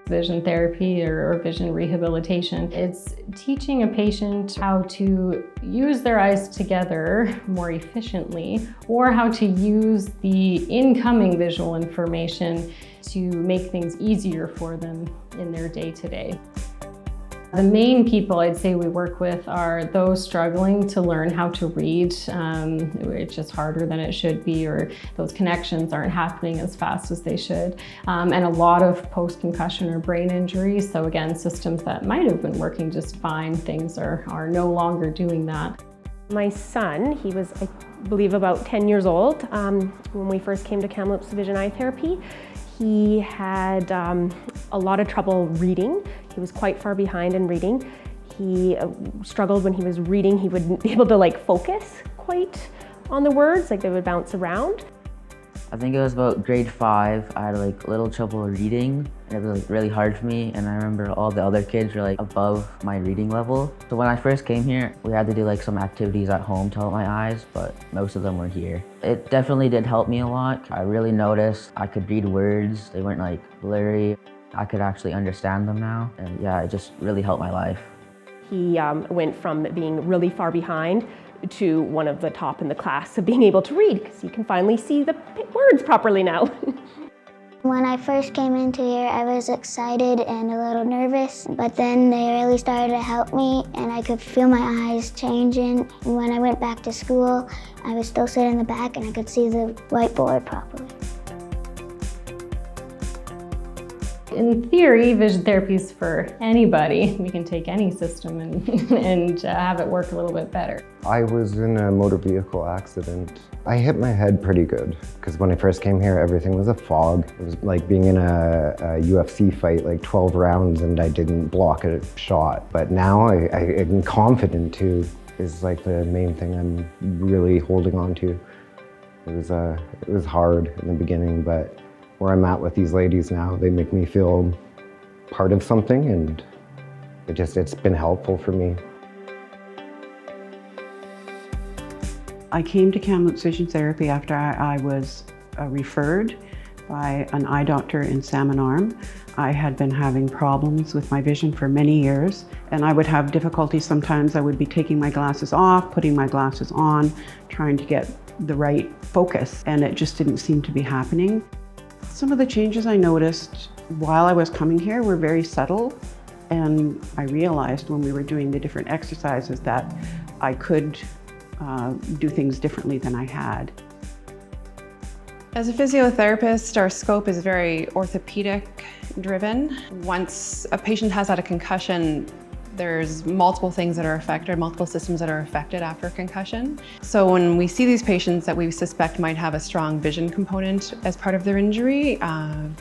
Vision therapy or vision rehabilitation. It's teaching a patient how to use their eyes together more efficiently, or how to use the incoming visual information to make things easier for them in their day-to-day. The main people I'd say we work with are those struggling to learn how to read, which is harder than it should be, or those connections aren't happening as fast as they should. And a lot of post-concussion or brain injury. So again, systems that might have been working just fine, things are no longer doing that. My son, he was, I believe, about 10 years old when we first came to Kamloops Vision Eye Therapy. He had a lot of trouble reading. He was quite far behind in reading. He struggled when he was reading. He wouldn't be able to focus quite on the words, they would bounce around. I think it was about grade 5. I had a little trouble reading, and it was really hard for me, and I remember all the other kids were above my reading level. So when I first came here, we had to do some activities at home to help my eyes, but most of them were here. It definitely did help me a lot. I really noticed I could read words. They weren't blurry. I could actually understand them now, and yeah, it just really helped my life. He went from being really far behind to one of the top in the class of being able to read, because he can finally see the words properly now. When I first came into here, I was excited and a little nervous, but then they really started to help me, and I could feel my eyes changing. And when I went back to school, I was still sitting in the back and I could see the whiteboard properly. In theory, vision therapy is for anybody. We can take any system and have it work a little bit better. I was in a motor vehicle accident. I hit my head pretty good, because when I first came here, everything was a fog. It was like being in a UFC fight, 12 rounds, and I didn't block a shot. But now I'm confident too, is the main thing I'm really holding on to. It was hard in the beginning, but where I'm at with these ladies now, they make me feel part of something, and it's been helpful for me. I came to Kamloops Vision Therapy after I was referred by an eye doctor in Salmon Arm. I had been having problems with my vision for many years, and I would have difficulty sometimes. I would be taking my glasses off, putting my glasses on, trying to get the right focus, and it just didn't seem to be happening. Some of the changes I noticed while I was coming here were very subtle, and I realized when we were doing the different exercises that I could do things differently than I had. As a physiotherapist, our scope is very orthopedic driven. Once a patient has had a concussion, there's multiple things that are affected, multiple systems that are affected after concussion. So when we see these patients that we suspect might have a strong vision component as part of their injury,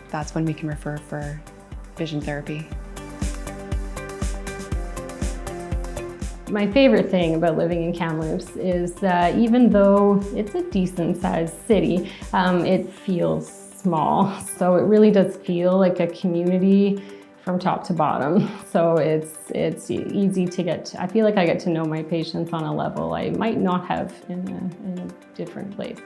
that's when we can refer for vision therapy. My favorite thing about living in Kamloops is that even though it's a decent-sized city, it feels small. So it really does feel like a community from top to bottom. So it's easy to I feel like I get to know my patients on a level I might not have in a different place.